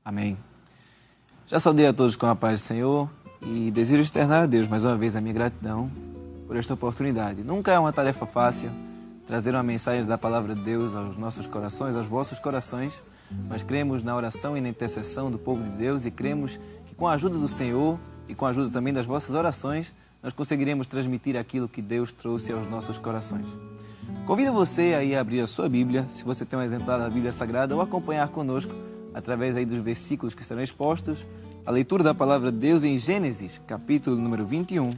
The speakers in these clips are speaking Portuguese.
Amém. Já saudei a todos com a paz do Senhor e desejo externar a Deus mais uma vez a minha gratidão por esta oportunidade. Nunca é uma tarefa fácil trazer uma mensagem da palavra de Deus aos nossos corações, aos vossos corações, mas cremos na oração e na intercessão do povo de Deus e cremos que com a ajuda do Senhor e com a ajuda também das vossas orações, nós conseguiremos transmitir aquilo que Deus trouxe aos nossos corações. Convido você aí a abrir a sua Bíblia, se você tem um exemplar da Bíblia Sagrada, ou acompanhar conosco através aí dos versículos que serão expostos, a leitura da palavra de Deus em Gênesis, capítulo número 21,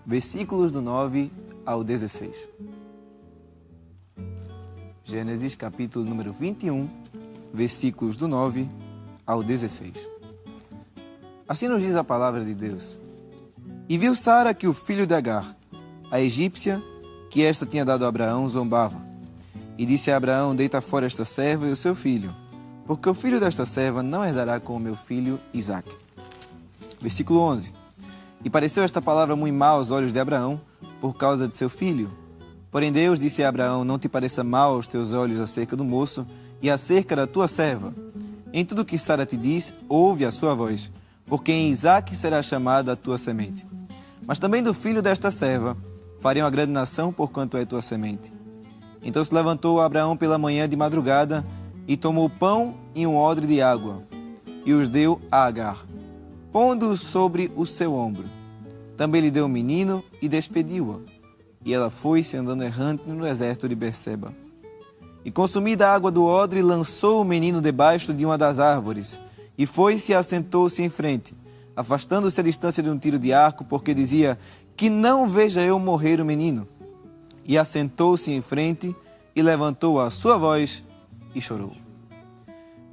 versículos do 9 ao 16. Gênesis, capítulo número 21, versículos do 9 ao 16. Assim nos diz a palavra de Deus. E viu Sara que o filho de Agar, a egípcia, que esta tinha dado a Abraão, zombava. E disse a Abraão, deita fora esta serva e o seu filho, porque o filho desta serva não herdará com o meu filho Isaque. Versículo 11. E pareceu esta palavra muito mal aos olhos de Abraão, por causa de seu filho. Porém Deus disse a Abraão, não te pareça mal aos teus olhos acerca do moço e acerca da tua serva. Em tudo que Sara te diz, ouve a sua voz, porque em Isaque será chamada a tua semente. Mas também do filho desta serva farei uma grande nação, porquanto é tua semente. Então se levantou Abraão pela manhã de madrugada, e tomou pão e um odre de água, e os deu a Agar, pondo-os sobre o seu ombro. Também lhe deu o menino e despediu-a. E ela foi-se andando errante no deserto de Berseba. E consumida a água do odre, lançou o menino debaixo de uma das árvores, e foi-se e assentou-se em frente, afastando-se a distância de um tiro de arco, porque dizia, que não veja eu morrer o menino. E assentou-se em frente, e levantou a sua voz, e chorou.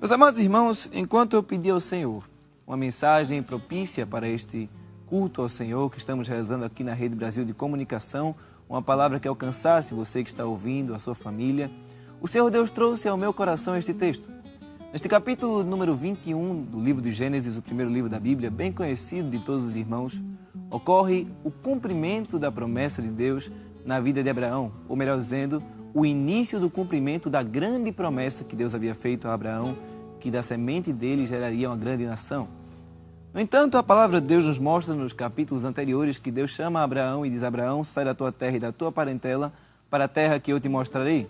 Meus amados irmãos, enquanto eu pedi ao Senhor uma mensagem propícia para este culto ao Senhor que estamos realizando aqui na Rede Brasil de Comunicação, uma palavra que alcançasse você que está ouvindo, a sua família, o Senhor Deus trouxe ao meu coração este texto. Neste capítulo número 21 do livro de Gênesis, o primeiro livro da Bíblia, bem conhecido de todos os irmãos, ocorre o cumprimento da promessa de Deus na vida de Abraão, ou melhor dizendo, o início do cumprimento da grande promessa que Deus havia feito a Abraão, que da semente dele geraria uma grande nação. No entanto, a palavra de Deus nos mostra nos capítulos anteriores que Deus chama Abraão e diz, Abraão, sai da tua terra e da tua parentela para a terra que eu te mostrarei.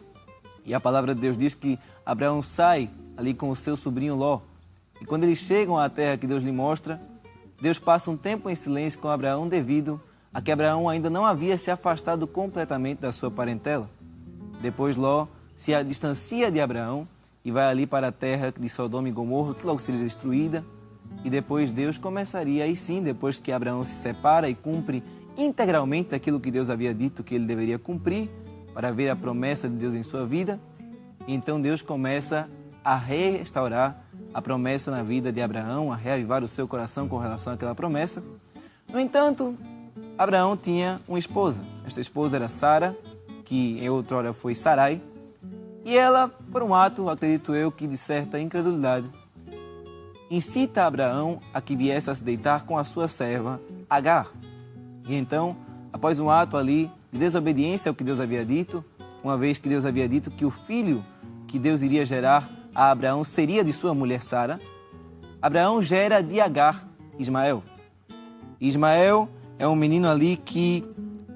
E a palavra de Deus diz que Abraão sai ali com o seu sobrinho Ló. E quando eles chegam à terra que Deus lhe mostra, Deus passa um tempo em silêncio com Abraão devido a que Abraão ainda não havia se afastado completamente da sua parentela. Depois Ló se distancia de Abraão e vai ali para a terra de Sodoma e Gomorra, que logo seria destruída. E depois Deus começaria, aí sim, depois que Abraão se separa e cumpre integralmente aquilo que Deus havia dito que ele deveria cumprir, para ver a promessa de Deus em sua vida, então Deus começa a restaurar a promessa na vida de Abraão, a reavivar o seu coração com relação àquela promessa. No entanto, Abraão tinha uma esposa. Esta esposa era Sara, que em outrora foi Sarai, e ela, por um ato, acredito eu, que de certa incredulidade, incita Abraão a que viesse a se deitar com a sua serva, Agar. E então, após um ato ali de desobediência ao que Deus havia dito, uma vez que Deus havia dito que o filho que Deus iria gerar a Abraão seria de sua mulher Sara, Abraão gera de Agar Ismael. Ismael é um menino ali que,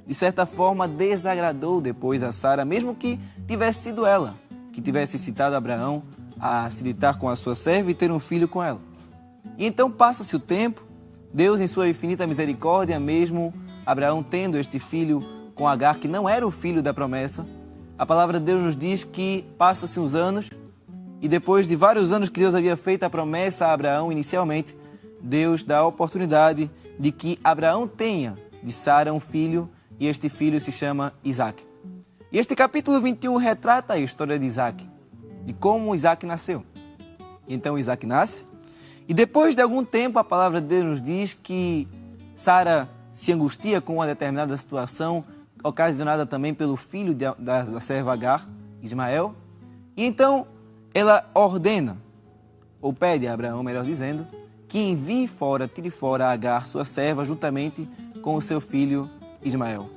de certa forma, desagradou depois a Sara, mesmo que tivesse sido ela, que tivesse citado Abraão a se deitar com a sua serva e ter um filho com ela. E então passa-se o tempo, Deus em sua infinita misericórdia, mesmo Abraão tendo este filho com Agar, que não era o filho da promessa, a palavra de Deus nos diz que passa-se uns anos, e depois de vários anos que Deus havia feito a promessa a Abraão inicialmente, Deus dá a oportunidade de que Abraão tenha de Sara um filho, e este filho se chama Isaque. E este capítulo 21 retrata a história de Isaque, de como Isaque nasceu. Então Isaque nasce, e depois de algum tempo a palavra de Deus nos diz que Sara se angustia com uma determinada situação, ocasionada também pelo filho da serva Agar, Ismael, e então ela ordena, ou pede a Abraão, melhor dizendo, que envie fora, tire fora Agar, sua serva, juntamente com o seu filho Ismael.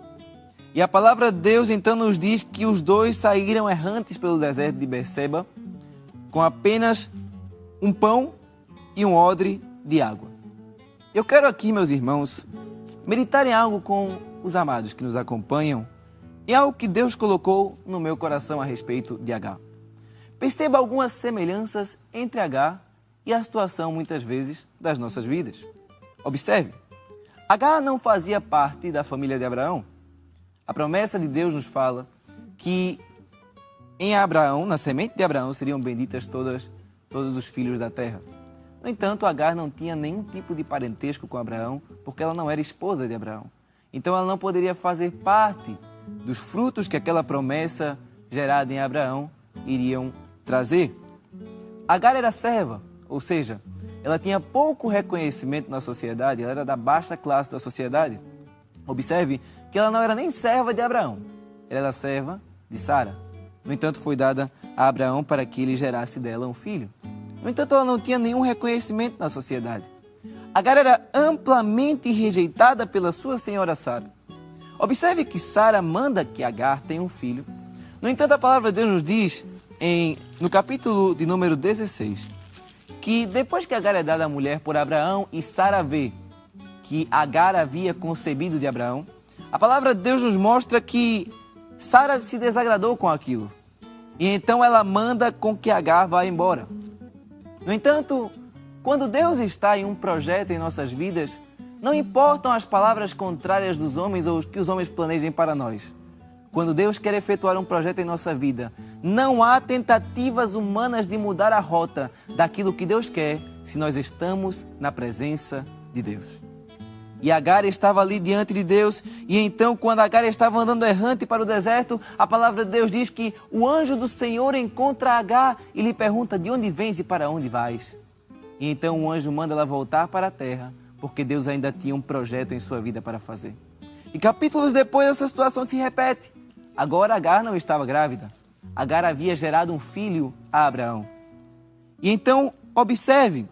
E a palavra de Deus então nos diz que os dois saíram errantes pelo deserto de Berseba, com apenas um pão e um odre de água. Eu quero aqui, meus irmãos, meditar em algo com os amados que nos acompanham, em algo que Deus colocou no meu coração a respeito de Agar. Perceba algumas semelhanças entre Agar e a situação, muitas vezes, das nossas vidas. Observe, Agar não fazia parte da família de Abraão. A promessa de Deus nos fala que em Abraão, na semente de Abraão, seriam benditas todos os filhos da terra. No entanto, Agar não tinha nenhum tipo de parentesco com Abraão, porque ela não era esposa de Abraão. Então ela não poderia fazer parte dos frutos que aquela promessa gerada em Abraão iriam trazer. Agar era serva, ou seja, ela tinha pouco reconhecimento na sociedade, ela era da baixa classe da sociedade. Observe que ela não era nem serva de Abraão, ela era serva de Sara. No entanto, foi dada a Abraão para que ele gerasse dela um filho. No entanto, ela não tinha nenhum reconhecimento na sociedade. Agar era amplamente rejeitada pela sua senhora Sara. Observe que Sara manda que Agar tenha um filho. No entanto, a palavra de Deus nos diz, no capítulo de número 16, que depois que Agar é dada a mulher por Abraão e Sara vê que Agar havia concebido de Abraão, a palavra de Deus nos mostra que Sara se desagradou com aquilo. E então ela manda com que Agar vá embora. No entanto, quando Deus está em um projeto em nossas vidas, não importam as palavras contrárias dos homens ou o que os homens planejem para nós. Quando Deus quer efetuar um projeto em nossa vida, não há tentativas humanas de mudar a rota daquilo que Deus quer, se nós estamos na presença de Deus. E Agar estava ali diante de Deus, e então quando Agar estava andando errante para o deserto, a palavra de Deus diz que o anjo do Senhor encontra Agar e lhe pergunta: de onde vens e para onde vais? E então o anjo manda ela voltar para a terra, porque Deus ainda tinha um projeto em sua vida para fazer. E capítulos depois essa situação se repete. Agora Agar não estava grávida. Agar havia gerado um filho a Abraão. E então observe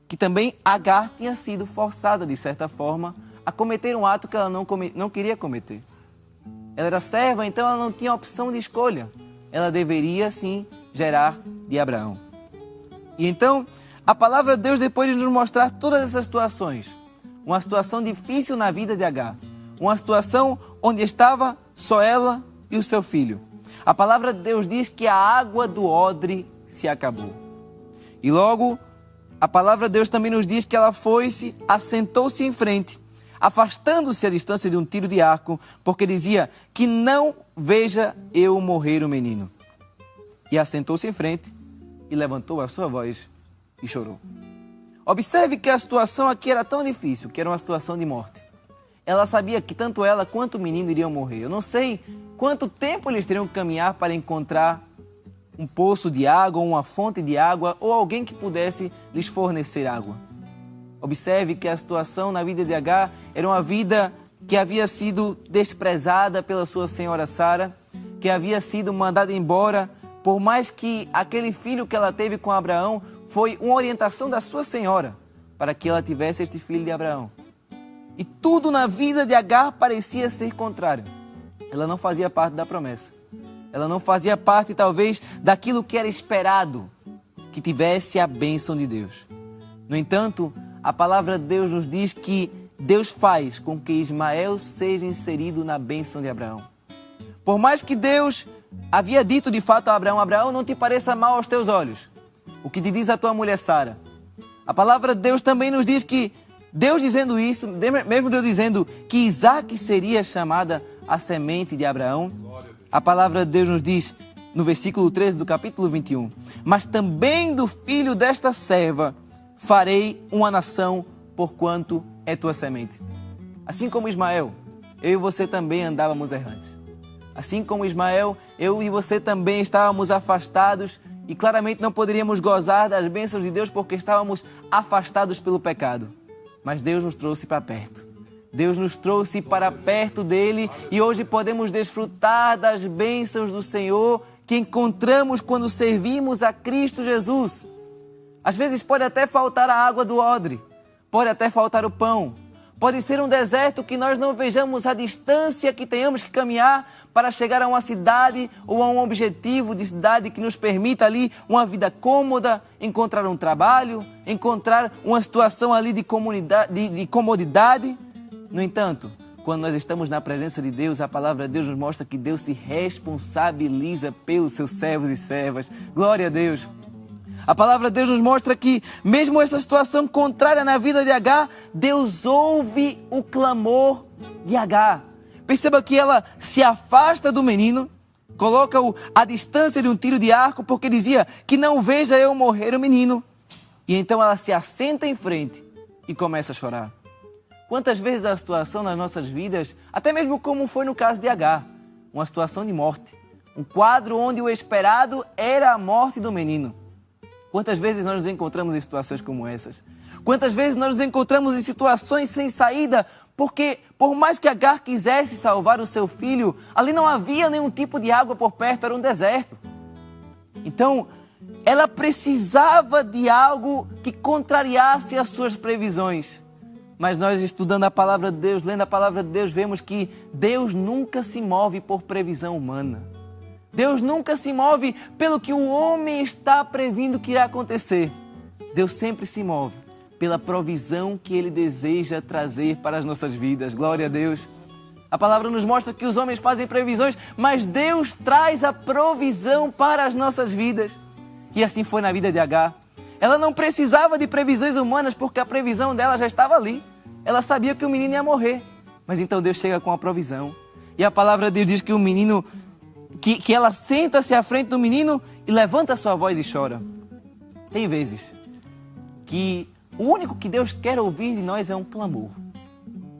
que também Agar tinha sido forçada, de certa forma, a cometer um ato que ela não queria cometer. Ela era serva, então ela não tinha opção de escolha. Ela deveria, sim, gerar de Abraão. E então, a palavra de Deus, depois de nos mostrar todas essas situações, uma situação difícil na vida de Agar, uma situação onde estava só ela e o seu filho, a palavra de Deus diz que a água do odre se acabou. E logo, a palavra de Deus também nos diz que ela foi-se, assentou-se em frente, afastando-se à distância de um tiro de arco, porque dizia que não veja eu morrer o menino. E assentou-se em frente e levantou a sua voz e chorou. Observe que a situação aqui era tão difícil, que era uma situação de morte. Ela sabia que tanto ela quanto o menino iriam morrer. Eu não sei quanto tempo eles teriam que caminhar para encontrar um poço de água, uma fonte de água ou alguém que pudesse lhes fornecer água. Observe que a situação na vida de Agar era uma vida que havia sido desprezada pela sua senhora Sara, que havia sido mandada embora, por mais que aquele filho que ela teve com Abraão foi uma orientação da sua senhora para que ela tivesse este filho de Abraão. E tudo na vida de Agar parecia ser contrário. Ela não fazia parte da promessa. Ela não fazia parte, talvez, daquilo que era esperado, que tivesse a bênção de Deus. No entanto, a palavra de Deus nos diz que Deus faz com que Ismael seja inserido na bênção de Abraão. Por mais que Deus havia dito de fato a Abraão: Abraão, não te pareça mal aos teus olhos o que te diz a tua mulher Sara. A palavra de Deus também nos diz que Deus dizendo isso, mesmo Deus dizendo que Isaac seria chamada a semente de Abraão, a palavra de Deus nos diz, no versículo 13 do capítulo 21, mas também do filho desta serva farei uma nação, porquanto é tua semente. Assim como Ismael, eu e você também andávamos errantes. Assim como Ismael, eu e você também estávamos afastados e claramente não poderíamos gozar das bênçãos de Deus porque estávamos afastados pelo pecado. Mas Deus nos trouxe para perto. Deus nos trouxe para perto dele e hoje podemos desfrutar das bênçãos do Senhor que encontramos quando servimos a Cristo Jesus. Às vezes pode até faltar a água do odre, pode até faltar o pão, Pode ser um deserto que nós não vejamos a distância que tenhamos que caminhar para chegar a uma cidade ou a um objetivo de cidade que nos permita ali uma vida cômoda, encontrar um trabalho, encontrar uma situação ali de comodidade. No entanto, quando nós estamos na presença de Deus, a palavra de Deus nos mostra que Deus se responsabiliza pelos seus servos e servas. Glória a Deus! A palavra de Deus nos mostra que, mesmo essa situação contrária na vida de Agar, Deus ouve o clamor de Agar. Perceba que ela se afasta do menino, coloca-o à distância de um tiro de arco, porque dizia que não veja eu morrer o menino. E então ela se assenta em frente e começa a chorar. Quantas vezes a situação nas nossas vidas, até mesmo como foi no caso de Agar, uma situação de morte, um quadro onde o esperado era a morte do menino. Quantas vezes nós nos encontramos em situações como essas? Quantas vezes nós nos encontramos em situações sem saída, porque por mais que Agar quisesse salvar o seu filho, ali não havia nenhum tipo de água por perto, era um deserto. Então, ela precisava de algo que contrariasse as suas previsões. Mas nós, estudando a palavra de Deus, lendo a palavra de Deus, vemos que Deus nunca se move por previsão humana. Deus nunca se move pelo que o homem está previndo que irá acontecer. Deus sempre se move pela provisão que Ele deseja trazer para as nossas vidas. Glória a Deus. A palavra nos mostra que os homens fazem previsões, mas Deus traz a provisão para as nossas vidas. E assim foi na vida de Agar. Ela não precisava de previsões humanas, porque a previsão dela já estava ali. Ela sabia que o menino ia morrer. Mas então Deus chega com a provisão. E a palavra de Deus diz que o menino... Que ela senta-se à frente do menino e levanta a sua voz e chora. Tem vezes que o único que Deus quer ouvir de nós é um clamor.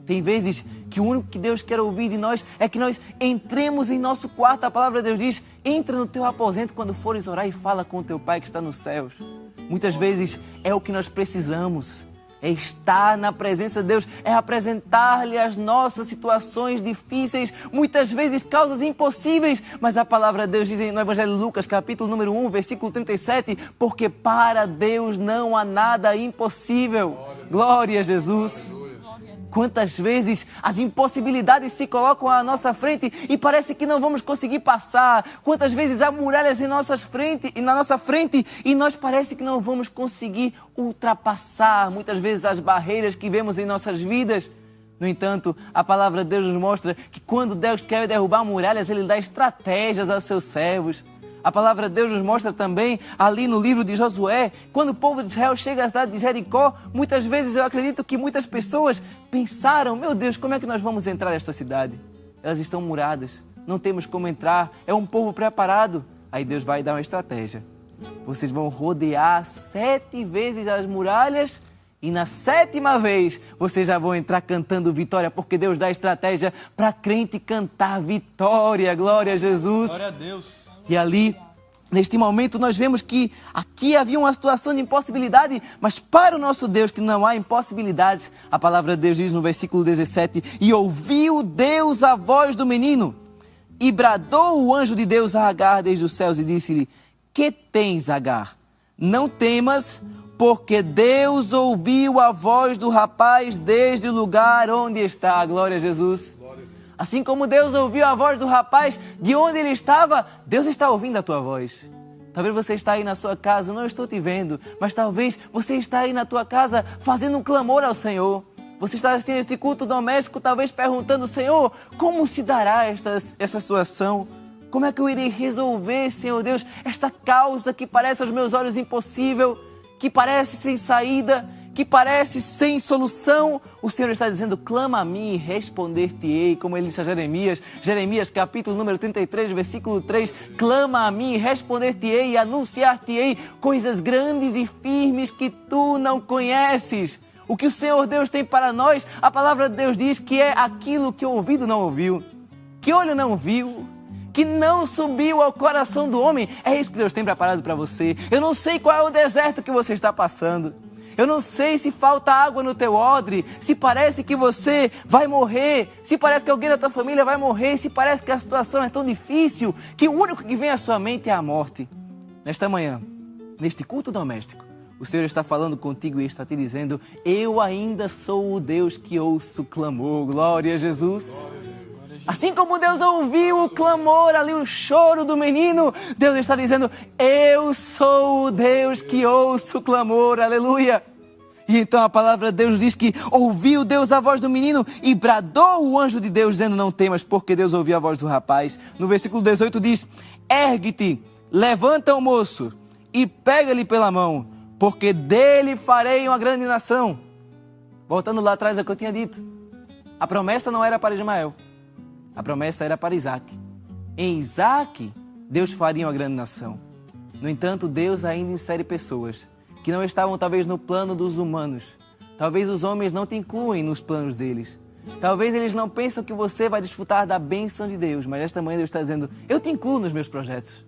Tem vezes que o único que Deus quer ouvir de nós é que nós entremos em nosso quarto. A palavra de Deus diz, entra no teu aposento quando fores orar e fala com o teu Pai que está nos céus. Muitas vezes é o que nós precisamos. É estar na presença de Deus, é apresentar-lhe as nossas situações difíceis, muitas vezes causas impossíveis, mas a palavra de Deus diz no Evangelho de Lucas, capítulo número 1, versículo 37, porque para Deus não há nada impossível. Glória a Jesus. Quantas vezes as impossibilidades se colocam à nossa frente e parece que não vamos conseguir passar. Quantas vezes há muralhas na nossa frente e nós parece que não vamos conseguir ultrapassar muitas vezes as barreiras que vemos em nossas vidas. No entanto, a palavra de Deus nos mostra que quando Deus quer derrubar muralhas, Ele dá estratégias aos seus servos. A palavra de Deus nos mostra também, ali no livro de Josué, quando o povo de Israel chega à cidade de Jericó, muitas vezes eu acredito que muitas pessoas pensaram, meu Deus, como é que nós vamos entrar nesta cidade? Elas estão muradas, não temos como entrar, é um povo preparado. Aí Deus vai dar uma estratégia. Vocês vão rodear 7 vezes as muralhas e na 7ª vez vocês já vão entrar cantando vitória, porque Deus dá estratégia para crente cantar vitória. Glória a Jesus. Glória a Deus. E ali, neste momento, nós vemos que aqui havia uma situação de impossibilidade, mas para o nosso Deus que não há impossibilidades, a palavra de Deus diz no versículo 17, e ouviu Deus a voz do menino, e bradou o anjo de Deus a Agar desde os céus e disse-lhe, que tens, Agar? Não temas, porque Deus ouviu a voz do rapaz desde o lugar onde está. Glória a Jesus. Assim como Deus ouviu a voz do rapaz de onde ele estava, Deus está ouvindo a tua voz. Talvez você está aí na sua casa, não estou te vendo, mas talvez você está aí na tua casa fazendo um clamor ao Senhor. Você está assistindo este culto doméstico, talvez perguntando, Senhor, como se dará essa situação? Como é que eu irei resolver, Senhor Deus, esta causa que parece aos meus olhos impossível, que parece sem saída, que parece sem solução? O Senhor está dizendo, clama a mim e responder-te-ei, como Ele disse a Jeremias. Jeremias, capítulo número 33, versículo 3. Clama a mim e responder-te-ei e anunciar-te-ei coisas grandes e firmes que tu não conheces. O que o Senhor Deus tem para nós, a palavra de Deus diz que é aquilo que o ouvido não ouviu, que olho não viu, que não subiu ao coração do homem. É isso que Deus tem preparado para você. Eu não sei qual é o deserto que você está passando. Eu não sei se falta água no teu odre, se parece que você vai morrer, se parece que alguém da tua família vai morrer, se parece que a situação é tão difícil que o único que vem à sua mente é a morte. Nesta manhã, neste culto doméstico, O Senhor está falando contigo e está te dizendo: eu ainda sou o Deus que ouço o clamor. Glória a Jesus. Assim como Deus ouviu o clamor ali, o choro do menino, Deus está dizendo: eu sou o Deus que ouço o clamor. Aleluia. E então a palavra de Deus diz que ouviu Deus a voz do menino e bradou o anjo de Deus dizendo: não temas, porque Deus ouviu a voz do rapaz. No versículo 18 diz: ergue-te, levanta o moço e pega-lhe pela mão, porque dele farei uma grande nação. Voltando lá atrás ao que eu tinha dito, a promessa não era para Ismael, a promessa era para Isaac. Em Isaac, Deus faria uma grande nação. No entanto, Deus ainda insere pessoas que não estavam talvez no plano dos humanos. Talvez os homens não te incluem nos planos deles. Talvez eles não pensam que você vai desfrutar da bênção de Deus, mas esta manhã Deus está dizendo: eu te incluo nos meus projetos.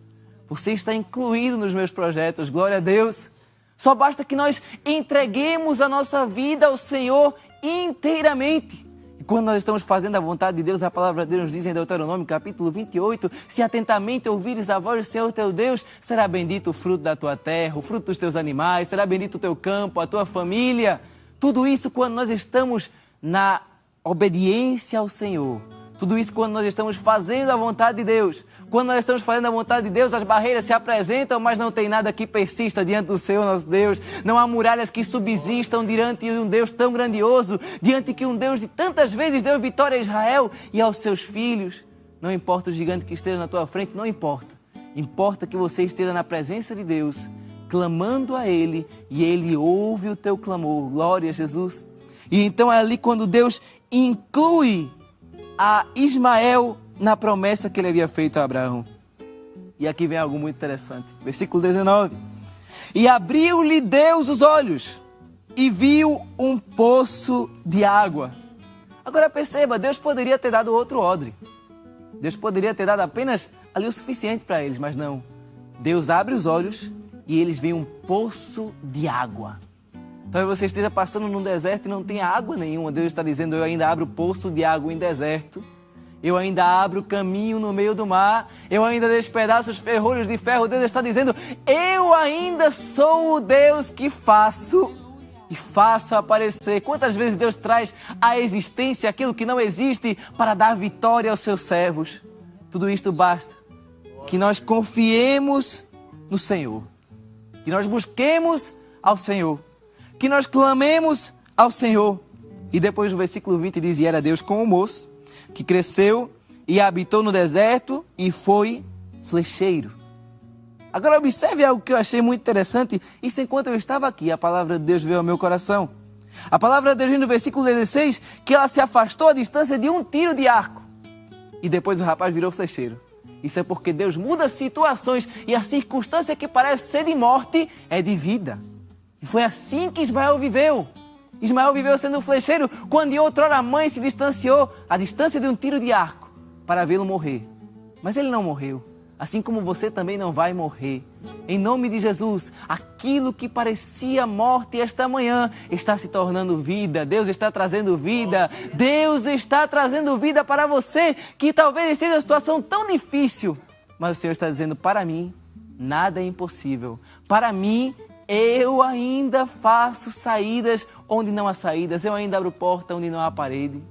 Você está incluído nos meus projetos, glória a Deus. Só basta que nós entreguemos a nossa vida ao Senhor inteiramente. E quando nós estamos fazendo a vontade de Deus, a palavra de Deus nos diz em Deuteronômio, capítulo 28, se atentamente ouvires a voz do Senhor teu Deus, será bendito o fruto da tua terra, o fruto dos teus animais, será bendito o teu campo, a tua família. Tudo isso quando nós estamos na obediência ao Senhor. Tudo isso quando nós estamos fazendo a vontade de Deus. Quando nós estamos fazendo a vontade de Deus, as barreiras se apresentam, mas não tem nada que persista diante do Senhor nosso Deus. Não há muralhas que subsistam diante de um Deus tão grandioso, diante que um Deus de tantas vezes deu vitória a Israel e aos seus filhos. Não importa o gigante que esteja na tua frente, não importa. Importa que você esteja na presença de Deus, clamando a Ele, e Ele ouve o teu clamor. Glória a Jesus. E então é ali quando Deus inclui a Ismael na promessa que ele havia feito a Abraão. E aqui vem algo muito interessante. Versículo 19. E abriu-lhe Deus os olhos e viu um poço de água. Agora perceba, Deus poderia ter dado outro odre. Deus poderia ter dado apenas ali o suficiente para eles, mas não. Deus abre os olhos e eles veem um poço de água. Talvez você esteja passando num deserto e não tenha água nenhuma. Deus está dizendo: eu ainda abro poço de água em deserto. Eu ainda abro caminho no meio do mar. Eu ainda despedaço os ferrolhos de ferro. Deus está dizendo: eu ainda sou o Deus que faço e faço aparecer. Quantas vezes Deus traz à existência aquilo que não existe para dar vitória aos seus servos. Tudo isto basta que nós confiemos no Senhor, que nós busquemos ao Senhor, que nós clamemos ao Senhor. E depois no versículo 20 diz: e era Deus com o moço, que cresceu e habitou no deserto e foi flecheiro. Agora observe algo que eu achei muito interessante. Isso enquanto eu estava aqui, a palavra de Deus veio ao meu coração. A palavra de Deus diz no versículo 16 que ela se afastou à distância de um tiro de arco. E depois o rapaz virou flecheiro. Isso é porque Deus muda situações e a circunstância que parece ser de morte é de vida. E foi assim que Ismael viveu. Ismael viveu sendo um flecheiro quando em outrora a mãe se distanciou à distância de um tiro de arco para vê-lo morrer. Mas ele não morreu. Assim como você também não vai morrer. Em nome de Jesus, aquilo que parecia morte esta manhã está se tornando vida. Deus está trazendo vida. Deus está trazendo vida para você que talvez esteja em uma situação tão difícil. Mas o Senhor está dizendo: para mim, nada é impossível. Para mim, eu ainda faço saídas onde não há saídas. Eu ainda abro porta onde não há parede.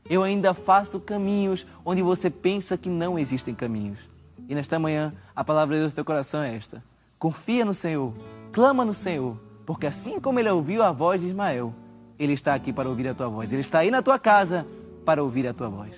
Eu ainda faço caminhos onde você pensa que não existem caminhos. E nesta manhã, a palavra de Deus no teu coração é esta: confia no Senhor, clama no Senhor, porque assim como ele ouviu a voz de Ismael, ele está aqui para ouvir a tua voz. Ele está aí na tua casa para ouvir a tua voz.